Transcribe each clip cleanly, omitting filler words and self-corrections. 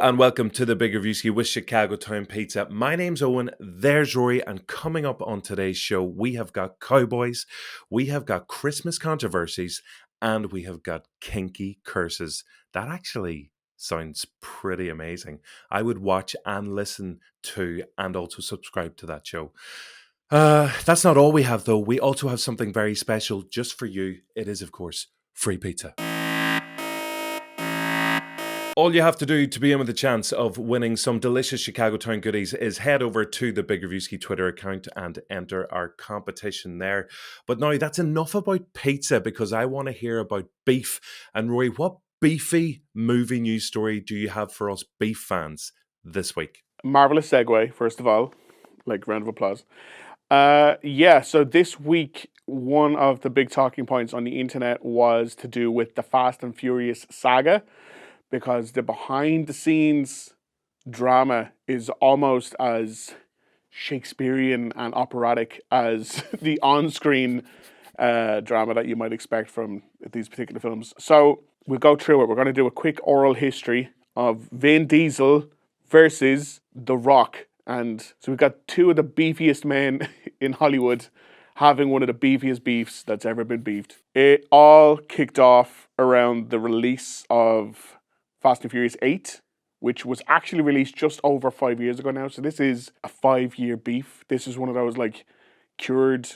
And welcome to the Big Reviewski with Chicago Town Pizza. My name's Eoghan, there's Rory, and coming up on today's show, we have got cowboys, we have got Christmas controversies, and we have got kinky curses. That actually sounds pretty amazing. I would watch and listen to and also subscribe to that show. That's not all we have, though. We also have something very special just for you. It is, of course, free pizza. All you have to do to be in with a chance of winning some delicious Chicago Town goodies is head over to the Big Reviewski Twitter account and enter our competition there. But now that's enough about pizza because I want to hear about beef. And Rory, what beefy movie news story do you have for us beef fans this week? Marvelous segue, first of all. Round of applause. So this week, one of the big talking points on the internet was to do with the Fast and Furious saga, because the behind-the-scenes drama is almost as Shakespearean and operatic as the on-screen drama that you might expect from these particular films. So we'll go through it. We're going to do a quick oral history of Vin Diesel versus The Rock. And so we've got two of the beefiest men in Hollywood having one of the beefiest beefs that's ever been beefed. It all kicked off around the release of Fast and Furious 8, which was actually released just over 5 years ago now. So this is a 5-year beef. This is one of those cured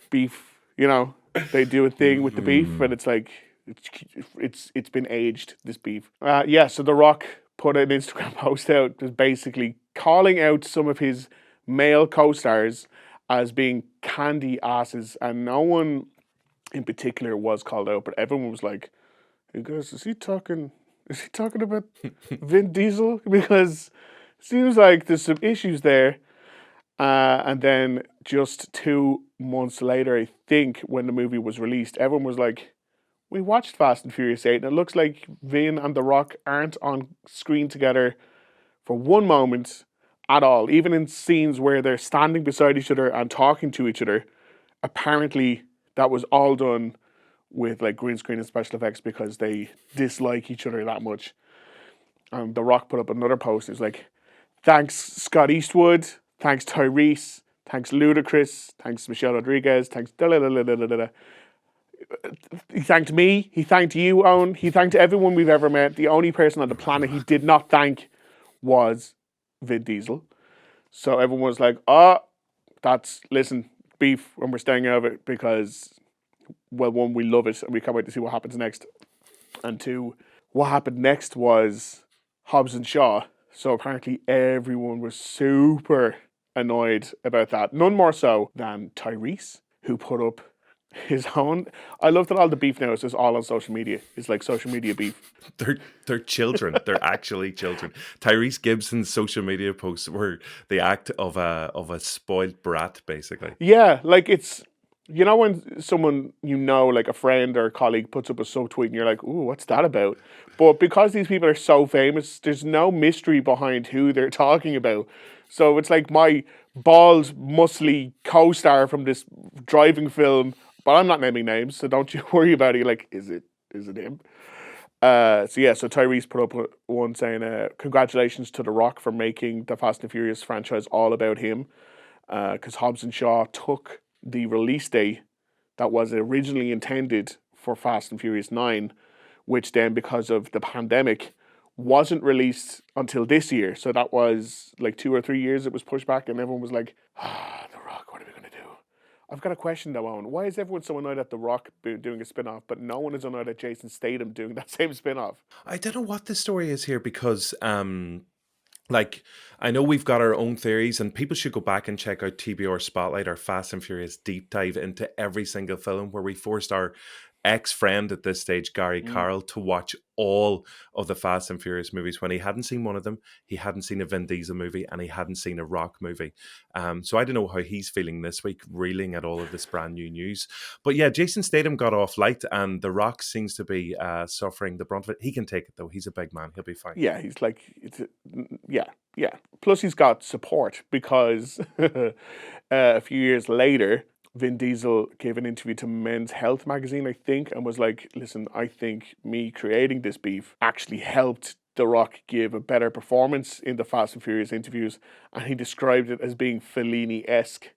beef, they do a thing with the beef and it's it's been aged, this beef. So The Rock put an Instagram post out just basically calling out some of his male co-stars as being candy asses, and no one in particular was called out, but everyone was like, "Hey guys, is he talking about Vin Diesel?" Because it seems like there's some issues there. And then just 2 months later, I think, when the movie was released, everyone was like, "We watched Fast and Furious 8, and it looks like Vin and The Rock aren't on screen together for one moment at all. Even in scenes where they're standing beside each other and talking to each other, apparently that was all done with green screen and special effects because they dislike each other that much." The Rock put up another post. It was like, "Thanks Scott Eastwood, thanks Tyrese, thanks Ludacris, thanks Michelle Rodriguez, thanks da da da da da da da." He thanked me, he thanked you, Owen, he thanked everyone we've ever met. The only person on the planet he did not thank was Vin Diesel. So everyone was like, listen, beef, and we're staying out of it because, well, one, we love it and we can't wait to see what happens next. And two, what happened next was Hobbs and Shaw. So apparently everyone was super annoyed about that. None more so than Tyrese, who put up his own. I love that all the beef now is just all on social media. It's like social media beef. They're children. They're actually children. Tyrese Gibson's social media posts were the act of a spoiled brat, basically. Yeah, it's when someone a friend or a colleague puts up a subtweet and you're like, "Ooh, what's that about?" But because these people are so famous, there's no mystery behind who they're talking about. So it's like my bald, muscly co-star from this driving film, but I'm not naming names, so don't you worry about it. Is it him? So Tyrese put up one saying, "Congratulations to The Rock for making the Fast and Furious franchise all about him, because Hobbs and Shaw took the release date that was originally intended for Fast and Furious 9, which then, because of the pandemic, wasn't released until this year. So that was 2 or 3 years it was pushed back, and everyone was like, The Rock, what are we going to do? I've got a question though, Owen. Why is everyone so annoyed at The Rock doing a spin-off, but no one is annoyed at Jason Statham doing that same spin-off? I don't know what the story is here because I know we've got our own theories, and people should go back and check out TBR Spotlight, our Fast and Furious deep dive into every single film, where we forced our ex-friend at this stage, Gary Carroll, to watch all of the Fast and Furious movies when he hadn't seen one of them, he hadn't seen a Vin Diesel movie, and he hadn't seen a Rock movie. So I don't know how he's feeling this week, reeling at all of this brand new news. But yeah, Jason Statham got off light, and The Rock seems to be suffering the brunt of it. He can take it, though. He's a big man. He'll be fine. Yeah, he's yeah. Plus, he's got support because a few years later, Vin Diesel gave an interview to Men's Health magazine, I think, and was like, "Listen, I think me creating this beef actually helped The Rock give a better performance in the Fast and Furious interviews, and he described it as being Fellini-esque,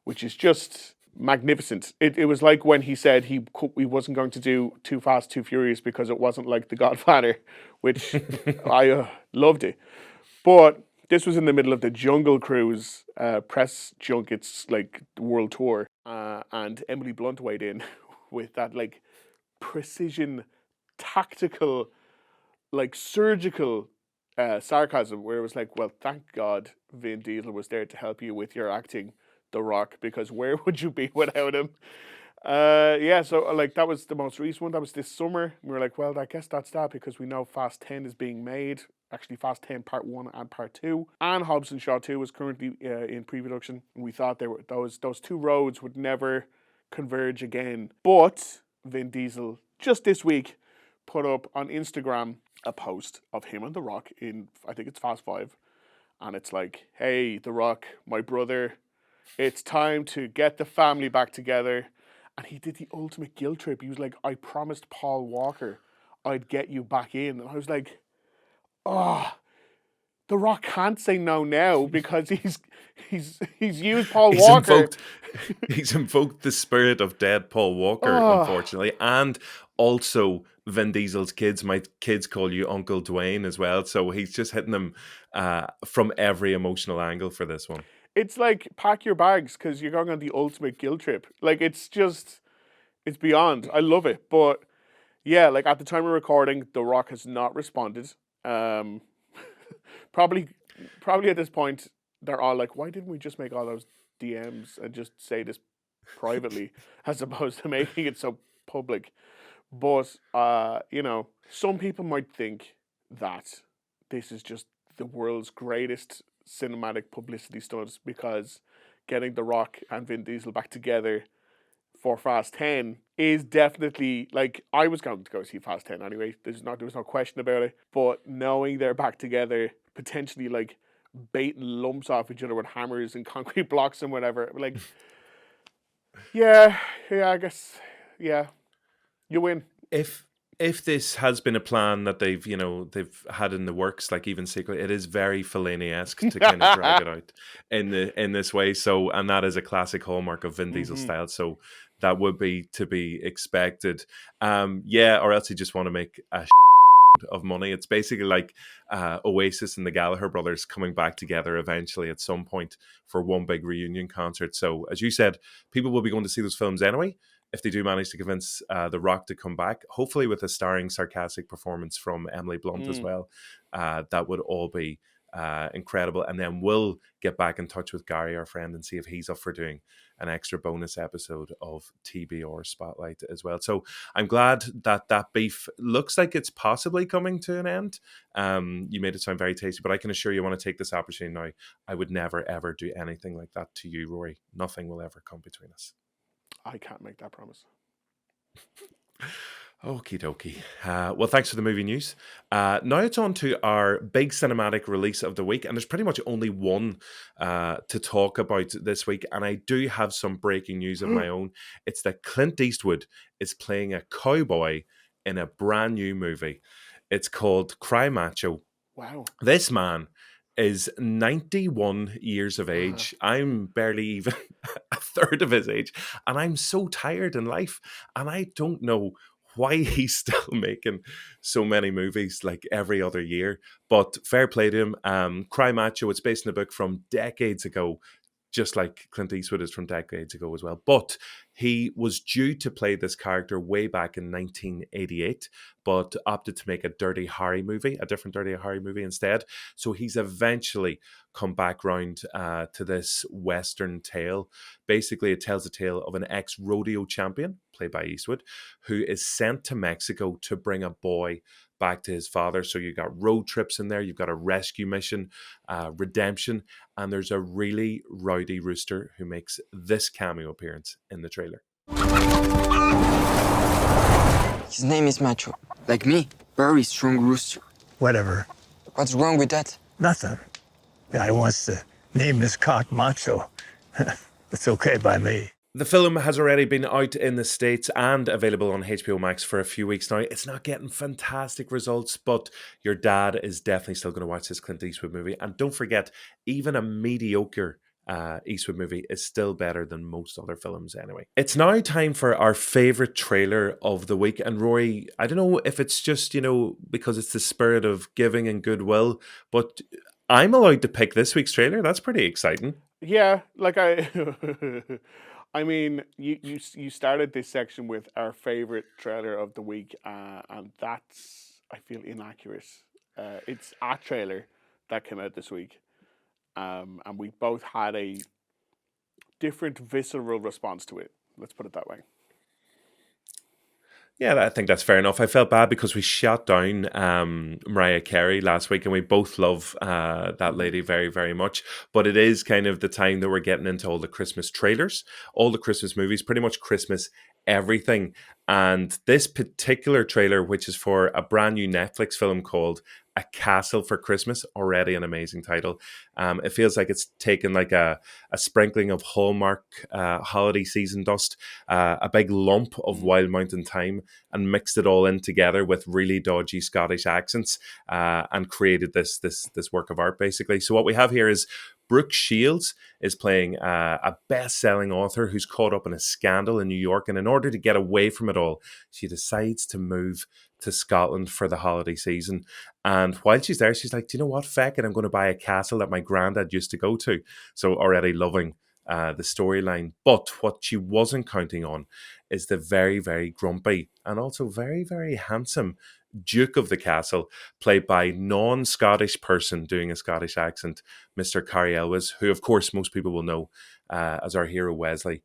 which is just magnificent. It was like when he said he wasn't going to do Too Fast, Too Furious because it wasn't like The Godfather, which I loved it. But this was in the middle of the Jungle Cruise press junkets, like world tour, and Emily Blunt weighed in with that like precision, tactical, like surgical sarcasm, where it was like, well, thank God Vin Diesel was there to help you with your acting, The Rock, because where would you be without him? Yeah, so like that was the most recent one. That was this summer. We were like, well, I guess that's that because we know Fast 10 is being made. Actually, Fast 10 Part 1 and Part 2. And Hobbs and Shaw 2 is currently in pre-production. And we thought they were those two roads would never converge again. But Vin Diesel, just this week, put up on Instagram a post of him and The Rock in, I think it's Fast 5. And it's like, hey, The Rock, my brother, it's time to get the family back together. And he did the ultimate guilt trip. He was like, I promised Paul Walker I'd get you back in. And I was like, oh, The Rock can't say no now because he's used Paul Walker. He's invoked the spirit of dead Paul Walker, unfortunately. And also Vin Diesel's kids. My kids call you Uncle Dwayne as well. So he's just hitting them from every emotional angle for this one. It's like, pack your bags because you're going on the ultimate guilt trip. Like, it's beyond. I love it. But yeah, like at the time of recording, The Rock has not responded. Probably at this point, they're all like, why didn't we just make all those DMs and just say this privately as opposed to making it so public? But, some people might think that this is just the world's greatest cinematic publicity stunt because getting The Rock and Vin Diesel back together for Fast 10 is definitely, like, I was going to go see Fast 10 anyway. There was no question about it. But knowing they're back together, potentially like baiting lumps off each other with hammers and concrete blocks and whatever, like, yeah, I guess, yeah, you win. If this has been a plan that they've had in the works, like even secret, it is very Fellini-esque to kind of drag it out in this way. So, and that is a classic hallmark of Vin Diesel style. So that would be to be expected. Or else you just want to make a of money. It's basically like Oasis and the Gallagher brothers coming back together eventually at some point for one big reunion concert. So, as you said, people will be going to see those films anyway. If they do manage to convince The Rock to come back, hopefully with a starring sarcastic performance from Emily Blunt as well, that would all be incredible. And then we'll get back in touch with Gary, our friend, and see if he's up for doing an extra bonus episode of TBR Spotlight as well. So I'm glad that beef looks like it's possibly coming to an end. You made it sound very tasty, but I can assure you, I want to take this opportunity now. I would never, ever do anything like that to you, Rory. Nothing will ever come between us. I can't make that promise. Okie dokie. Well, thanks for the movie news. Now it's on to our big cinematic release of the week, and there's pretty much only one to talk about this week, and I do have some breaking news of my own. It's that Clint Eastwood is playing a cowboy in a brand new movie. It's called Cry Macho. Wow. This man is 91 years of age. I'm barely even a third of his age, and I'm so tired in life, and I don't know why he's still making so many movies like every other year. But fair play to him. Cry Macho, it's based on a book from decades ago, just like Clint Eastwood is from decades ago as well. But he was due to play this character way back in 1988, but opted to make a Dirty Harry movie, a different Dirty Harry movie instead. So he's eventually come back round to this Western tale. Basically, it tells the tale of an ex-rodeo champion, played by Eastwood, who is sent to Mexico to bring a boy back to his father. So you've got road trips in there, you've got a rescue mission, redemption, and there's a really rowdy rooster who makes this cameo appearance in the trailer. His name is Macho. Like me, very strong rooster. Whatever. What's wrong with that? Nothing. Guy wants to name his cock Macho. It's okay by me. The film has already been out in the States and available on HBO Max for a few weeks now. It's not getting fantastic results, but your dad is definitely still going to watch this Clint Eastwood movie. And don't forget, even a mediocre Eastwood movie is still better than most other films anyway. It's now time for our favourite trailer of the week. And Rory, I don't know if it's just, because it's the spirit of giving and goodwill, but I'm allowed to pick this week's trailer. That's pretty exciting. Yeah, like I mean, you started this section with our favorite trailer of the week, and that's, I feel, inaccurate. It's a trailer that came out this week, and we both had a different visceral response to it. Let's put it that way. Yeah, I think that's fair enough. I felt bad because we shot down Mariah Carey last week, and we both love that lady very, very much. But it is kind of the time that we're getting into all the Christmas trailers, all the Christmas movies, pretty much Christmas everything. And this particular trailer, which is for a brand new Netflix film called A Castle for Christmas, already an amazing title. It feels like it's taken like a sprinkling of Hallmark holiday season dust, a big lump of Wild Mountain Thyme, and mixed it all in together with really dodgy Scottish accents, and created this work of art basically. So what we have here is Brooke Shields is playing a best-selling author who's caught up in a scandal in New York, and in order to get away from it all, she decides to move to Scotland for the holiday season. And while she's there, she's like, "Do you know what? Feck it, I'm going to buy a castle that my granddad used to go to." So already loving the storyline. But what she wasn't counting on is the very, very grumpy and also very, very handsome Duke of the Castle, played by non-Scottish person doing a Scottish accent, Mr. Carrie Elwes, who, of course, most people will know as our hero Wesley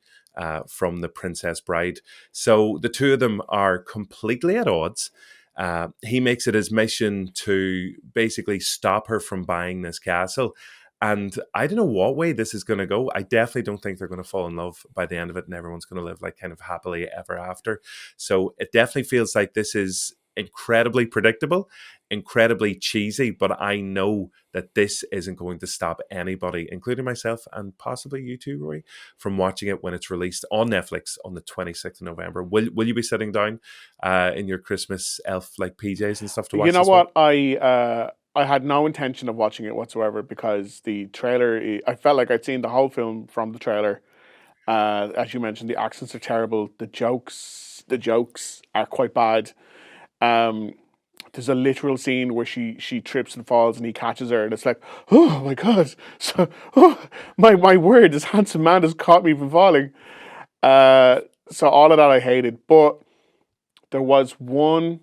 from The Princess Bride. So the two of them are completely at odds. He makes it his mission to basically stop her from buying this castle. And I don't know what way this is going to go. I definitely don't think they're going to fall in love by the end of it, and everyone's going to live like kind of happily ever after. So it definitely feels like this is incredibly predictable, incredibly cheesy, but I know that this isn't going to stop anybody, including myself and possibly you too, Roy, from watching it when it's released on Netflix on the 26th of November. Will you be sitting down in your Christmas elf like PJs and stuff to You watch know this one? what? I had no intention of watching it whatsoever because the trailer. I felt like I'd seen the whole film from the trailer. As you mentioned, the accents are terrible. The jokes are quite bad. Um, there's a literal scene where she trips and falls and he catches her and it's like, oh my god, so my word, this handsome man has caught me from falling. So all of that I hated, but there was one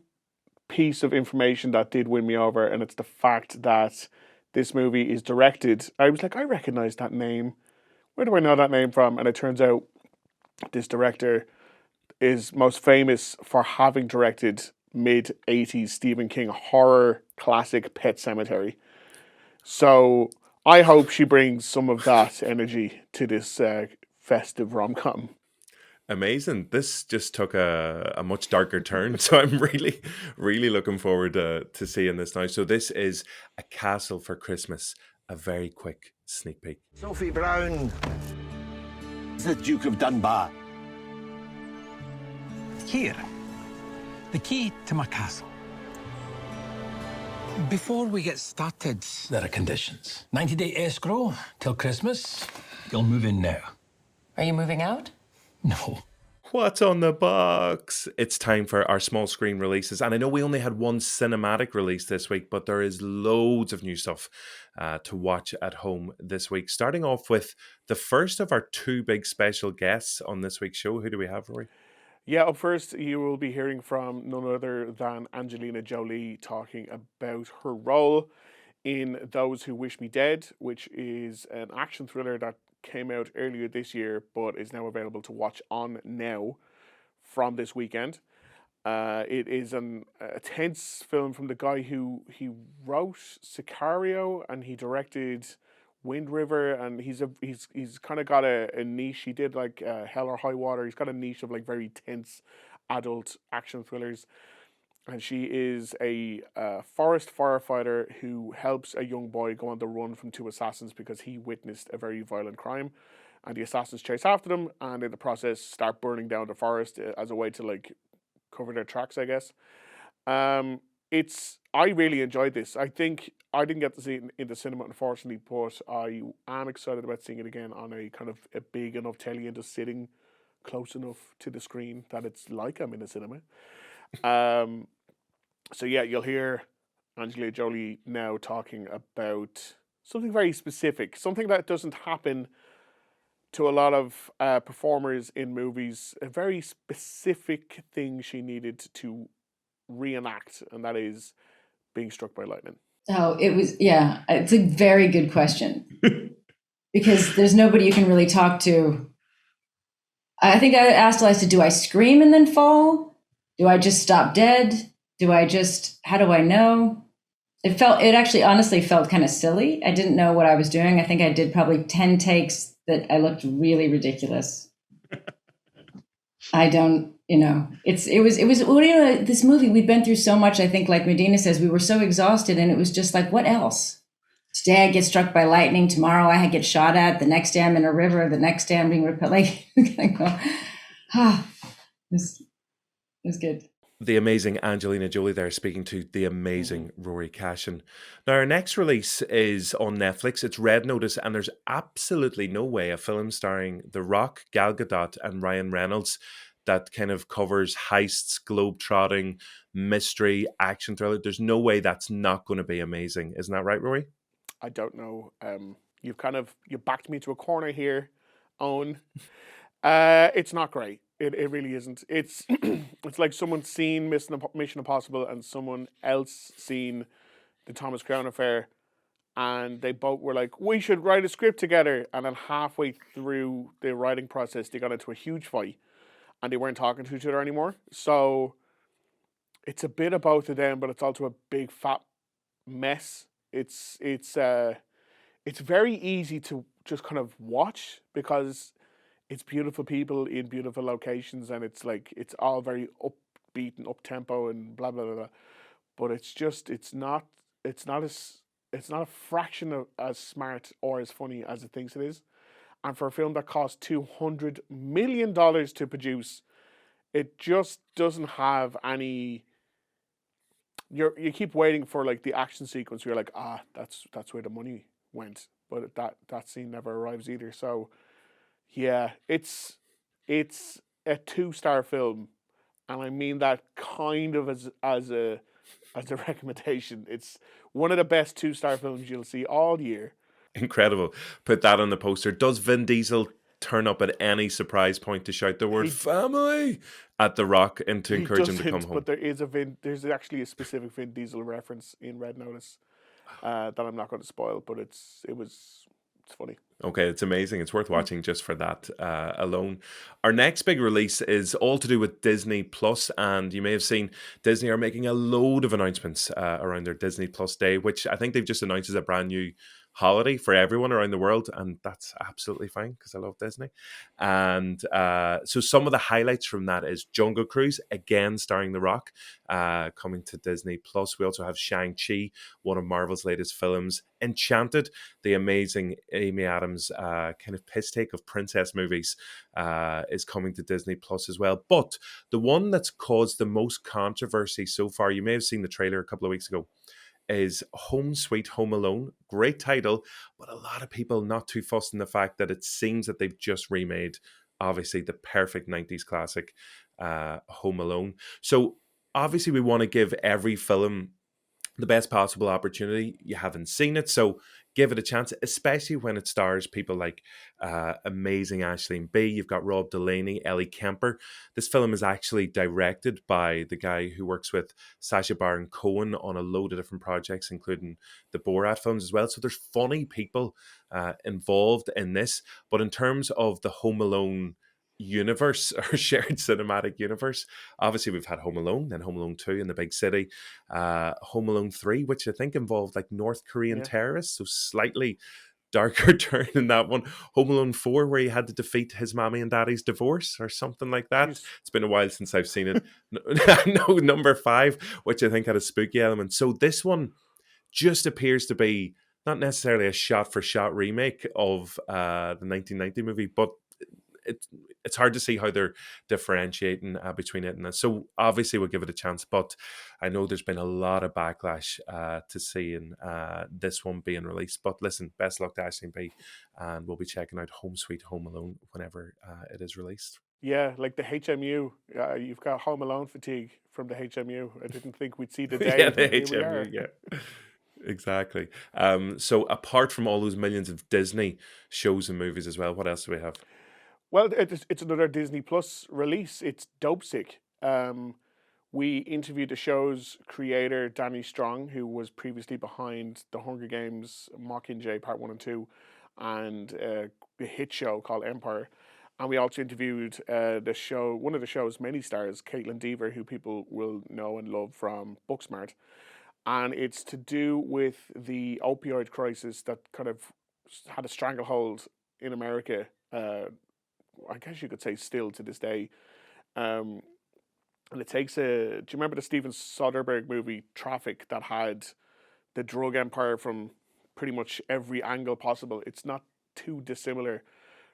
piece of information that did win me over, and it's the fact that this movie is directed. I was like, I recognize that name. Where do I know that name from? And it turns out this director is most famous for having directed mid 80s Stephen King horror classic Pet Cemetery. So I hope she brings some of that energy to this festive rom com. Amazing. This just took a much darker turn. So I'm really, really looking forward to seeing this now. So this is A Castle for Christmas, a very quick sneak peek. Sophie Brown, the Duke of Dunbar. Here, the key to my castle. Before we get started, there are conditions. 90-day escrow till Christmas. You'll move in now. Are you moving out? No. What's on the box? It's time for our small screen releases. And I know we only had one cinematic release this week, but there is loads of new stuff to watch at home this week. Starting off with the first of our two big special guests on this week's show. Who do we have, Rory? Yeah, up first, you will be hearing from none other than Angelina Jolie talking about her role in Those Who Wish Me Dead, which is an action thriller that came out earlier this year but is now available to watch on now from this weekend. It is a tense film from the guy who he wrote Sicario and he directed Wind River, and he's kind of got a niche. He did like Hell or High Water. He's got a niche of like very tense adult action thrillers. And she is a forest firefighter who helps a young boy go on the run from two assassins because he witnessed a very violent crime. and the assassins chase after them, and in the process start burning down the forest as a way to like cover their tracks, I guess. I really enjoyed this. I think I didn't get to see it in the cinema, unfortunately, but I am excited about seeing it again on a kind of a big enough telly and just sitting close enough to the screen that it's like I'm in a cinema. So yeah, you'll hear Angelina Jolie now talking about something very specific, something that doesn't happen to a lot of performers in movies, a very specific thing she needed to reenact, and that is being struck by lightning. Oh, it's a very good question because there's nobody you can really talk to. I think I asked Eliza, do I scream and then fall? Do I just stop dead? How do I know? It actually honestly felt kind of silly. I didn't know what I was doing. I think I did probably 10 takes that I looked really ridiculous. I don't, this movie, we've been through so much. I think like Medina says, we were so exhausted and it was just like, what else? Today I get struck by lightning. Tomorrow I get shot at. The next day I'm in a river. The next day I'm being repelled. Like, this was good. The amazing Angelina Jolie there speaking to the amazing Rory Cashin. Now, our next release is on Netflix. It's Red Notice, and there's absolutely no way a film starring The Rock, Gal Gadot, and Ryan Reynolds that kind of covers heists, globe-trotting, mystery, action thriller. There's no way that's not going to be amazing. Isn't that right, Rory? I don't know. You backed me to a corner here, Owen. It's not great. It really isn't. It's it's like someone seen Mission Impossible and someone else seen the Thomas Crown Affair, and they both were like, we should write a script together. And then halfway through the writing process, they got into a huge fight, and they weren't talking to each other anymore. So it's a bit of both of them, but it's also a big fat mess. It's very easy to just kind of watch because it's beautiful people in beautiful locations, and it's all very upbeat and up tempo and blah blah blah blah. But it's not a fraction of as smart or as funny as it thinks it is. And for a film that cost $200 million to produce, it just doesn't have any. You keep waiting for like the action sequence where you're like, that's where the money went, but that scene never arrives either. So yeah, it's a 2-star film, and I mean that kind of as a recommendation. It's one of the best 2-star films you'll see all year. Incredible. Put that on the poster. Does Vin Diesel turn up at any surprise point to shout the word family at The Rock and to encourage him to come home? But there's actually a specific Vin Diesel reference in Red Notice that I'm not going to spoil, but it's funny. Okay, it's amazing. It's worth watching just for that alone. Our next big release is all to do with Disney Plus, and you may have seen Disney are making a load of announcements around their Disney Plus Day, which I think they've just announced as a brand new holiday for everyone around the world, and that's absolutely fine because I love Disney. And so some of the highlights from that is Jungle Cruise, again starring The Rock, coming to Disney Plus. We also have Shang-Chi, one of Marvel's latest films. Enchanted, the amazing Amy Adams kind of piss take of princess movies, is coming to Disney Plus as well. But the one that's caused the most controversy so far, you may have seen the trailer a couple of weeks ago, is Home Sweet Home Alone. Great title, but a lot of people not too fussed in the fact that it seems that they've just remade, obviously, the perfect 90s classic, Home Alone. So obviously we want to give every film the best possible opportunity. You haven't seen it, so give it a chance, especially when it stars people like amazing Aisling B. You've got Rob Delaney, Ellie Kemper. This film is actually directed by the guy who works with Sacha Baron Cohen on a load of different projects, including the Borat films as well. So there's funny people involved in this. But in terms of the Home Alone universe or shared cinematic universe, obviously we've had Home Alone, then Home Alone 2 in the big city, Home Alone 3, which I think involved like North Korean terrorists, so slightly darker turn in that one. Home Alone 4, where he had to defeat his mommy and daddy's divorce or something like that. Jeez. It's been a while since I've seen it. No, number 5, which I think had a spooky element. So this one just appears to be not necessarily a shot-for-shot remake of the 1990 movie, but it, it's hard to see how they're differentiating between it and that. So obviously we'll give it a chance, but I know there's been a lot of backlash to seeing this one being released. But listen, best luck to Ashley and B, and we'll be checking out Home Sweet Home Alone whenever it is released. Yeah, like the HMU. You've got Home Alone fatigue from the HMU. I didn't think we'd see the day, Yeah, but the here we are. HMU, yeah. Exactly. So apart from all those millions of Disney shows and movies as well, what else do we have? Well, it's another Disney Plus release. It's Dopesick. We interviewed the show's creator, Danny Strong, who was previously behind The Hunger Games, Mockingjay Part 1 and 2, and a hit show called Empire. And we also interviewed one of the show's many stars, Caitlin Dever, who people will know and love from Booksmart. And it's to do with the opioid crisis that kind of had a stranglehold in America. I guess you could say still to this day. And it takes do you remember the Steven Soderbergh movie Traffic that had the drug empire from pretty much every angle possible? It's not too dissimilar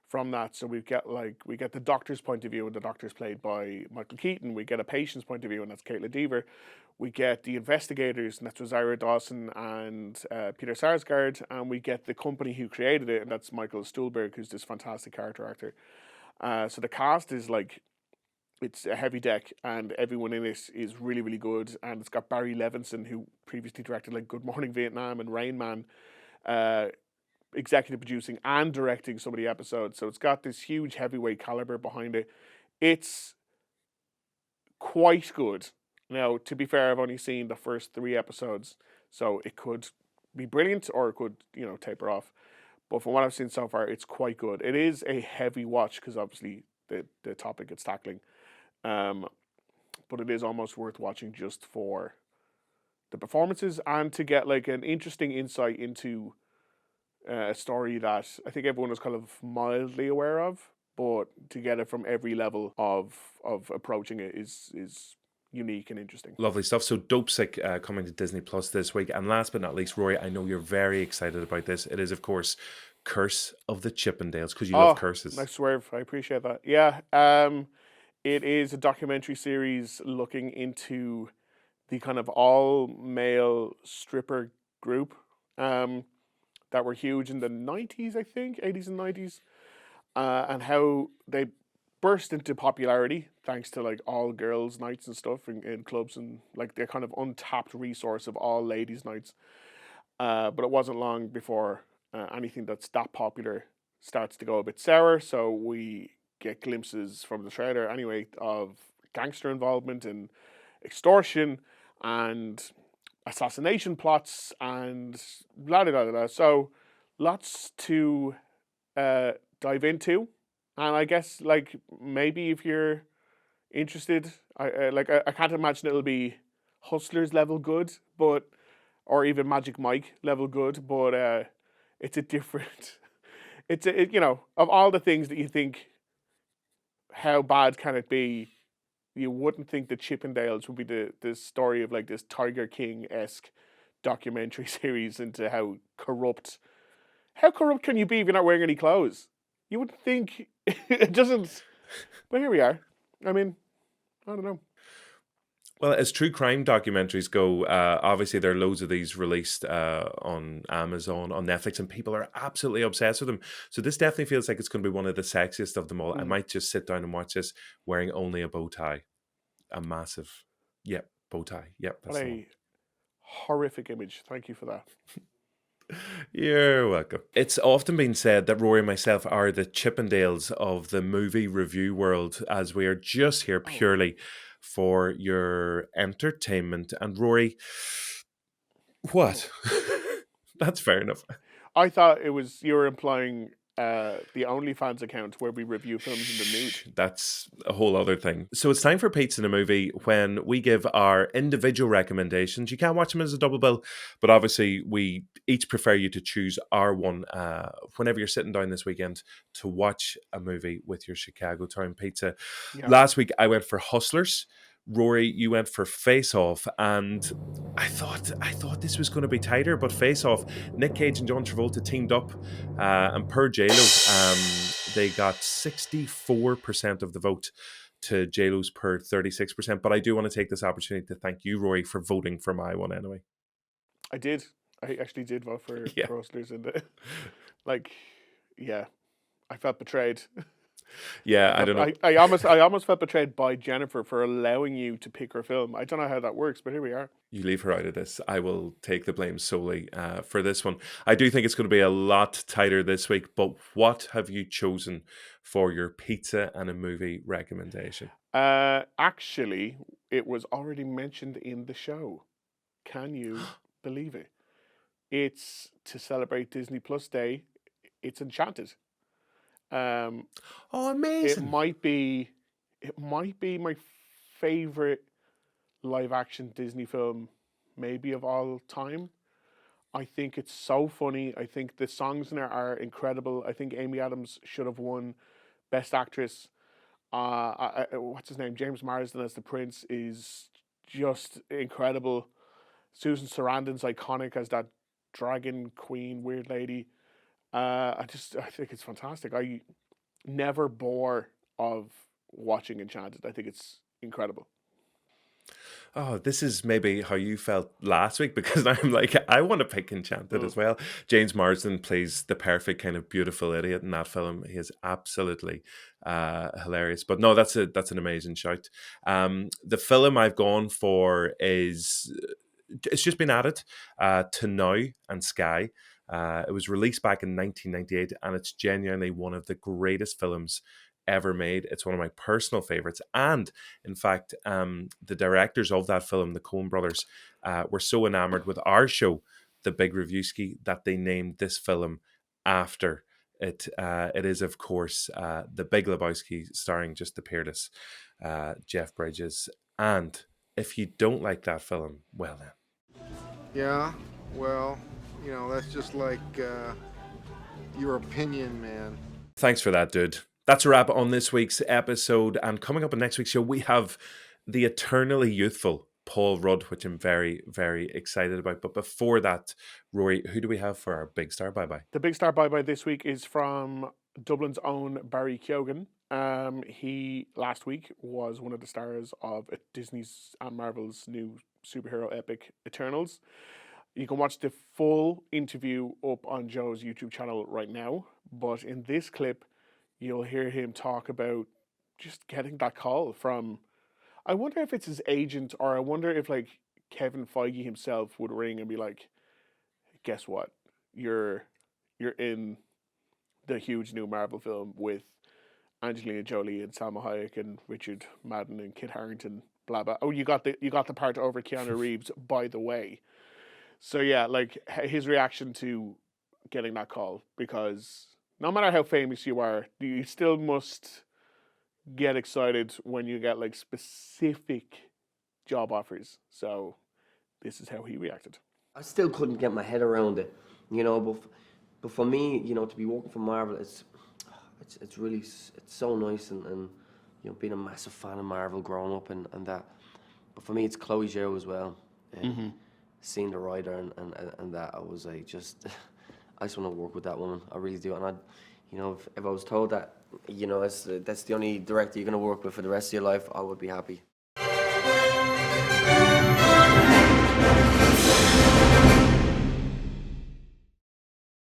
from that. So we get the doctor's point of view, and the doctor's played by Michael Keaton. We get a patient's point of view, and that's Caitlin Dever. We get the investigators, and that's Rosario Dawson and Peter Sarsgaard. And we get the company who created it, and that's Michael Stuhlbarg, who's this fantastic character actor. So the cast is it's a heavy deck, and everyone in it is really, really good. And it's got Barry Levinson, who previously directed Good Morning Vietnam and Rain Man, executive producing and directing some of the episodes. So it's got this huge heavyweight caliber behind it. It's quite good. Now, to be fair, I've only seen the first 3 episodes, so it could be brilliant or it could, taper off. But from what I've seen so far, it's quite good. It is a heavy watch because obviously the topic it's tackling. But it is almost worth watching just for the performances and to get an interesting insight into a story that I think everyone was kind of mildly aware of, but to get it from every level of approaching it is unique and interesting. Lovely stuff. So Dopesick coming to Disney Plus this week. And last but not least, Rory, I know you're very excited about this. It is, of course, Curse of the Chippendales, because you love curses. Nice swerve. I appreciate that. Yeah. It is a documentary series looking into the kind of all-male stripper group that were huge in the 90s, I think, 80s and 90s, and how they burst into popularity thanks to all girls nights and stuff in clubs, and the kind of untapped resource of all ladies nights. But it wasn't long before anything that's that popular starts to go a bit sour. So we get glimpses from the trailer anyway of gangster involvement and extortion and assassination plots and blah blah blah blah. So lots to dive into. And I guess maybe if you're interested, I can't imagine it'll be Hustlers level good, or even Magic Mike level good, but it's a different. Of all the things that you think, how bad can it be? You wouldn't think the Chippendales would be the story of this Tiger King-esque documentary series into how corrupt can you be if you're not wearing any clothes? You would think it doesn't, but here we are. I mean, I don't know. Well, as true crime documentaries go, obviously there are loads of these released on Amazon, on Netflix, and people are absolutely obsessed with them. So this definitely feels like it's going to be one of the sexiest of them all. I might just sit down and watch this wearing only a bow tie. A massive, bow tie. Yep, that's what a horrific image. Thank you for that. You're welcome. It's often been said that Rory and myself are the Chippendales of the movie review world, as we are just here purely for your entertainment. And Rory, what? That's fair enough. I thought you were implying the OnlyFans account where we review films in the nude. That's a whole other thing. So it's time for Pete's in a Movie, when we give our individual recommendations. You can't watch them as a double bill, but obviously we each prefer you to choose our one whenever you're sitting down this weekend to watch a movie with your Chicago Town pizza. Yeah. Last week I went for Hustlers. Rory, you went for Face Off, and I thought this was going to be tighter, but Face Off, Nick Cage and John Travolta teamed up, and per JLo, they got 64% of the vote to JLo's per 36%. But I do want to take this opportunity to thank you, Rory, for voting for my one anyway. I did. I actually did vote for Hustlers, and like, yeah, I felt betrayed. Yeah, I don't know. I almost felt betrayed by Jennifer for allowing you to pick her film. I don't know how that works, but here we are. You leave her out of this. I will take the blame solely for this one. I do think it's going to be a lot tighter this week, but what have you chosen for your pizza and a movie recommendation? Actually, it was already mentioned in the show. Can you believe it? It's to celebrate Disney Plus Day. It's Enchanted. Oh, amazing! It might be my favorite live action Disney film, maybe of all time. I think it's so funny. I think the songs in it are incredible. I think Amy Adams should have won Best Actress. What's his name? James Marsden as the Prince is just incredible. Susan Sarandon's iconic as that dragon queen, weird lady. I think it's fantastic. I never bore of watching Enchanted. I think it's incredible. Oh, this is maybe how you felt last week, because I'm like, I want to pick Enchanted as well. James Marsden plays the perfect kind of beautiful idiot in that film. He is absolutely hilarious. But no, that's an amazing shout. The film I've gone for is, it's just been added to Now and Sky. It was released back in 1998, and it's genuinely one of the greatest films ever made. It's one of my personal favorites. And in fact, the directors of that film, the Coen brothers, were so enamored with our show, the Big Reviewski, that they named this film after it. It is, of course, The Big Lebowski, starring just the peerless Jeff Bridges. And if you don't like that film, well then. Yeah, well, that's just like your opinion, man. Thanks for that, dude. That's a wrap on this week's episode. And coming up on next week's show, we have the eternally youthful Paul Rudd, which I'm very, very excited about. But before that, Rory, who do we have for our Big Star Bye-Bye? The Big Star Bye-Bye this week is from Dublin's own Barry Keoghan. He, last week, was one of the stars of Disney's and Marvel's new superhero epic, Eternals. You can watch the full interview up on Joe's YouTube channel right now. But in this clip, you'll hear him talk about just getting that call from, I wonder if it's his agent, or I wonder if like Kevin Feige himself would ring and be like, guess what? You're in the huge new Marvel film with Angelina Jolie and Salma Hayek and Richard Madden and Kit Harington, blah blah. Oh, you got the part over Keanu Reeves, by the way. So yeah, like his reaction to getting that call, because no matter how famous you are, you still must get excited when you get like specific job offers. So this is how he reacted. I still couldn't get my head around it, but for me, to be working for Marvel, it's really, it's so nice, and being a massive fan of Marvel growing up and that. But for me, it's Chloe Zhao as well. Seeing the writer and that, I was like, I just want to work with that woman. I really do. And if I was told that, that's the only director you're going to work with for the rest of your life, I would be happy.